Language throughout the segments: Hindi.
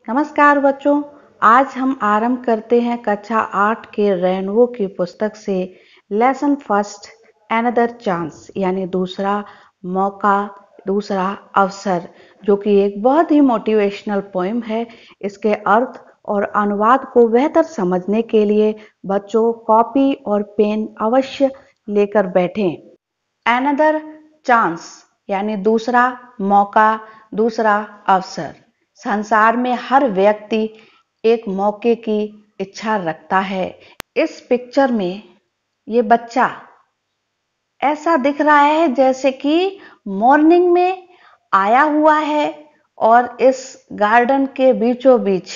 नमस्कार बच्चों, आज हम आरंभ करते हैं कक्षा 8 के रेनबो की पुस्तक से लेसन फर्स्ट एनदर चांस यानी दूसरा मौका, दूसरा अवसर, जो कि एक बहुत ही मोटिवेशनल पोएम है। इसके अर्थ और अनुवाद को बेहतर समझने के लिए बच्चों कॉपी और पेन अवश्य लेकर बैठें। एनदर चांस यानी दूसरा मौका, दूसरा अवसर। संसार में हर व्यक्ति एक मौके की इच्छा रखता है। इस पिक्चर में ये बच्चा ऐसा दिख रहा है जैसे कि मॉर्निंग में आया हुआ है और इस गार्डन के बीचों बीच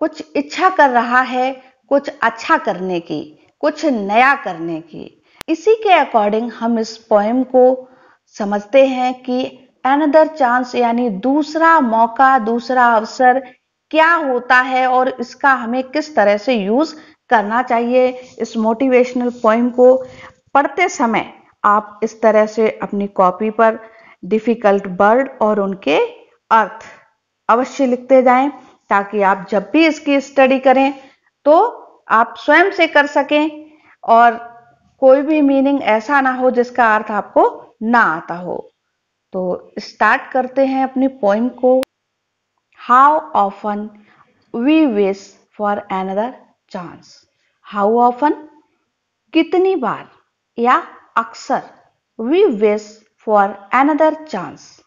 कुछ इच्छा कर रहा है, कुछ अच्छा करने की, कुछ नया करने की। इसी के अकॉर्डिंग हम इस पोएम को समझते हैं कि अनदर चांस यानी दूसरा मौका, दूसरा अवसर क्या होता है और इसका हमें किस तरह से यूज करना चाहिए। इस मोटिवेशनल पोएम को पढ़ते समय आप इस तरह से अपनी कॉपी पर डिफिकल्ट वर्ड और उनके अर्थ अवश्य लिखते जाएं, ताकि आप जब भी इसकी स्टडी करें तो आप स्वयं से कर सकें और कोई भी मीनिंग ऐसा ना हो जिसका अर्थ आपको ना आता हो। तो स्टार्ट करते हैं अपनी पोएम को। How often we wish for another chance. How often कितनी बार या अक्सर, we wish for another chance,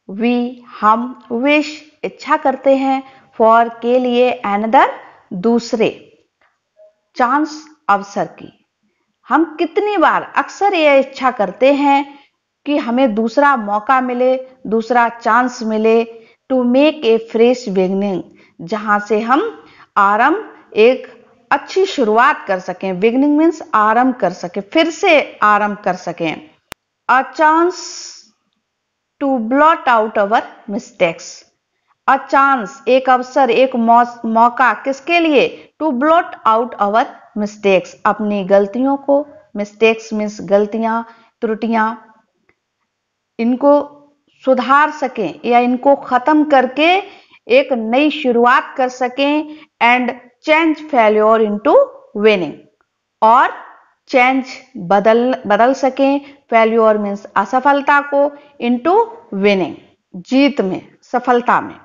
we हम, विश इच्छा करते हैं, फॉर के लिए, अनदर दूसरे, चांस अवसर की। हम कितनी बार अक्सर यह इच्छा करते हैं कि हमें दूसरा मौका मिले, दूसरा चांस मिले, to make a fresh beginning, जहां से हम आरंभ एक अच्छी शुरुआत कर सकें। बिगनिंग मीन्स आरंभ कर सकें, फिर से आरंभ कर सकें। A chance to blot out our mistakes. A chance एक अवसर, एक मौका, किसके लिए? To blot out our mistakes, अपनी गलतियों को, मिस्टेक्स मीन्स गलतियां, त्रुटियां, इनको सुधार सकें या इनको खत्म करके एक नई शुरुआत कर सकें। And change failure into winning, और चेंज बदल सकें, फेल्योर मीन्स असफलता को, इनटू विनिंग जीत में, सफलता में।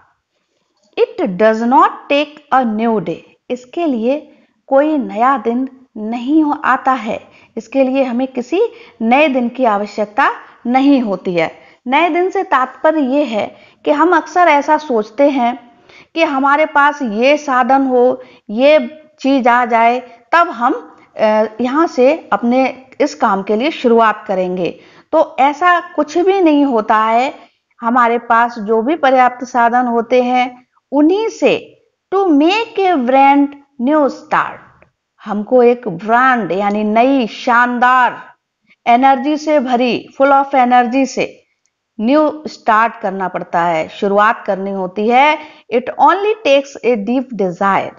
It does not take a new day, इसके लिए कोई नया दिन नहीं आता है, इसके लिए हमें किसी नए दिन की आवश्यकता नहीं होती है। नए दिन से तात्पर्य ये है कि हम अक्सर ऐसा सोचते हैं कि हमारे पास ये साधन हो, ये चीज आ जाए, तब हम यहाँ से अपने इस काम के लिए शुरुआत करेंगे। तो ऐसा कुछ भी नहीं होता है। हमारे पास जो भी पर्याप्त साधन होते हैं उन्हीं से to make a brand new start, हमको एक ब्रांड यानी नई, शानदार, एनर्जी से भरी, फुल ऑफ एनर्जी से न्यू स्टार्ट करना पड़ता है, शुरुआत करनी होती है। It only takes a deep desire,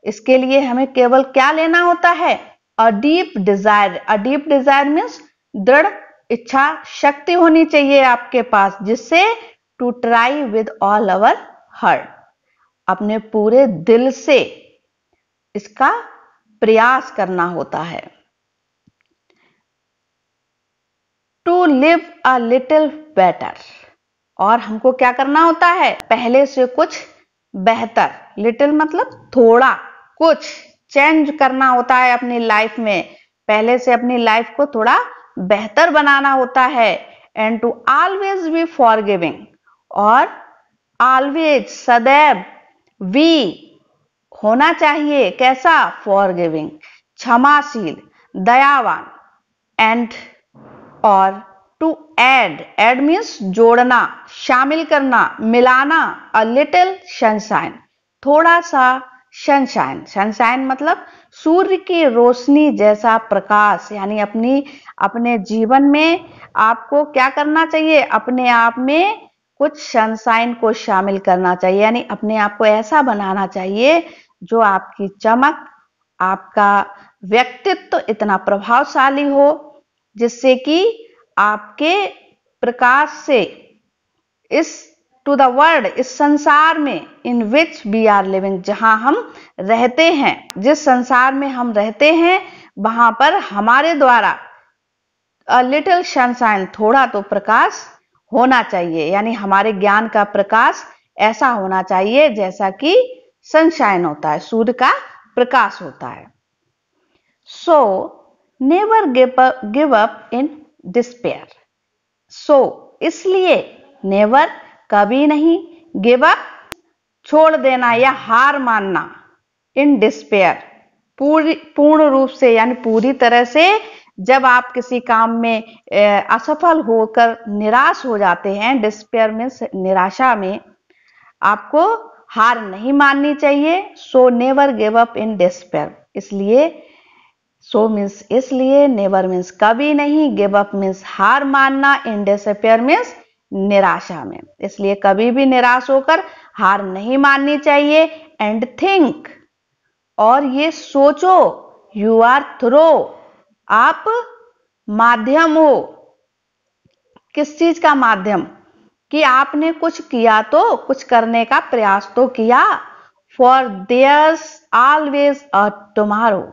इसके लिए हमें केवल क्या लेना होता है? A deep desire. A deep desire means दृढ़ इच्छा शक्ति होनी चाहिए आपके पास, जिससे to try with all our heart, अपने पूरे दिल से इसका प्रयास करना होता है। To live a little better, और हमको क्या करना होता है? पहले से कुछ बेहतर, लिटिल मतलब थोड़ा, कुछ चेंज करना होता है अपनी लाइफ में, पहले से अपनी लाइफ को थोड़ा बेहतर बनाना होता है। And to always be forgiving, और ऑलवेज सदैव, वी होना चाहिए कैसा? फॉरगिविंग क्षमाशील, दयावान। एंड और टू ऐड, ऐड मीन्स जोड़ना, शामिल करना, मिलाना। अ लिटिल सनशाइन, थोड़ा सा सनशाइन, सनशाइन मतलब सूर्य की रोशनी जैसा प्रकाश, यानी अपने जीवन में आपको क्या करना चाहिए? अपने आप में कुछ सनशाइन को शामिल करना चाहिए, यानी अपने आप को ऐसा बनाना चाहिए जो आपकी चमक, आपका व्यक्तित्व इतना प्रभावशाली हो जिससे कि आपके प्रकाश से इस टू द वर्ल्ड, इस संसार में, इन विच वी आर लिविंग, जहां हम रहते हैं, जिस संसार में हम रहते हैं वहां पर हमारे द्वारा अ लिटिल सनशाइन, थोड़ा तो प्रकाश होना चाहिए, यानी हमारे ज्ञान का प्रकाश ऐसा होना चाहिए जैसा कि सनशाइन होता है, सूर्य का प्रकाश होता है। So never give up in despair. So इसलिए, नेवर कभी नहीं, गिव अप छोड़ देना या हार मानना, इन डिस्पेयर पूर्ण रूप से यानी पूरी तरह से, जब आप किसी काम में असफल होकर निराश हो जाते हैं, डिस्पेयर में निराशा में, आपको हार नहीं माननी चाहिए। सो never give up in despair, इसलिए सो मीन्स इसलिए, नेवर मीन्स कभी नहीं, गिव अप मीन्स हार मानना, इन डिस्पेयर मीन्स निराशा में, इसलिए कभी भी निराश होकर हार नहीं माननी चाहिए। एंड थिंक, और ये सोचो, यू आर थ्रो, आप माध्यम हो। किस चीज का माध्यम? कि आपने कुछ किया तो, कुछ करने का प्रयास तो किया। For there's always a tomorrow,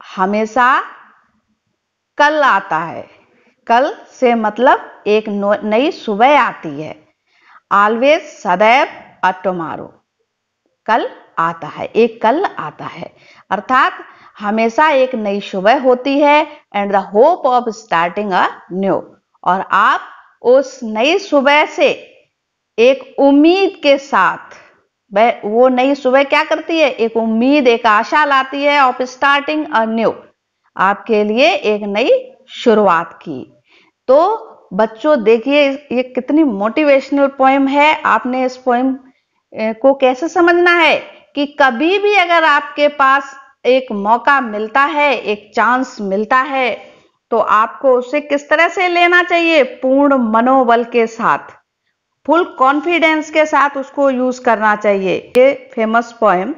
हमेशा कल आता है, कल से मतलब एक नई सुबह आती है। ऑलवेज सदैव, अ टुमारो कल आता है, एक कल आता है, अर्थात हमेशा एक नई सुबह होती है। And the hope of starting a new, और आप उस नई सुबह से एक उम्मीद के साथ, वो नई सुबह क्या करती है? एक उम्मीद, एक आशा लाती है, ऑफ स्टार्टिंग अ न्यू, आपके लिए एक नई शुरुआत की। तो बच्चों देखिए, ये कितनी मोटिवेशनल पोएम है। आपने इस पोएम को कैसे समझना है कि कभी भी अगर आपके पास एक मौका मिलता है, एक चांस मिलता है, तो आपको उसे किस तरह से लेना चाहिए? पूर्ण मनोबल के साथ, फुल कॉन्फिडेंस के साथ उसको यूज करना चाहिए। ये फेमस पोएम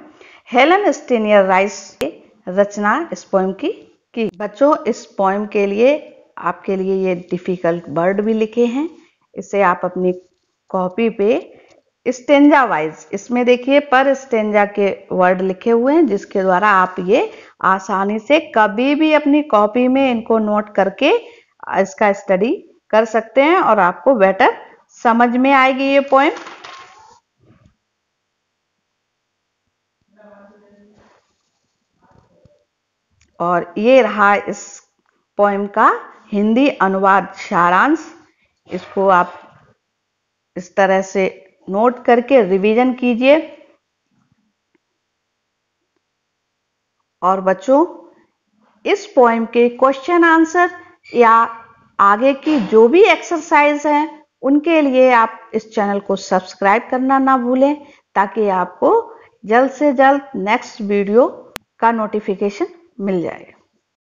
हेलन स्टीनियर राइस की रचना इस पोएम की। बच्चों, इस पोएम के लिए आपके लिए ये डिफिकल्ट वर्ड भी लिखे हैं, इसे आप अपनी कॉपी पे स्टेंजा वाइज, इसमें देखिए पर स्टेंजा के वर्ड लिखे हुए हैं, जिसके द्वारा आप ये आसानी से कभी भी अपनी कॉपी में इनको नोट करके इसका स्टडी कर सकते हैं और आपको बेटर समझ में आएगी ये पोएम। और ये रहा इस पोएम का हिंदी अनुवाद सारांश। इसको आप इस तरह से नोट करके रिवीजन कीजिए। और बच्चों, इस पोएम के क्वेश्चन आंसर या आगे की जो भी एक्सरसाइज है, उनके लिए आप इस चैनल को सब्सक्राइब करना ना भूलें, ताकि आपको जल्द से जल्द नेक्स्ट वीडियो का नोटिफिकेशन मिल जाए।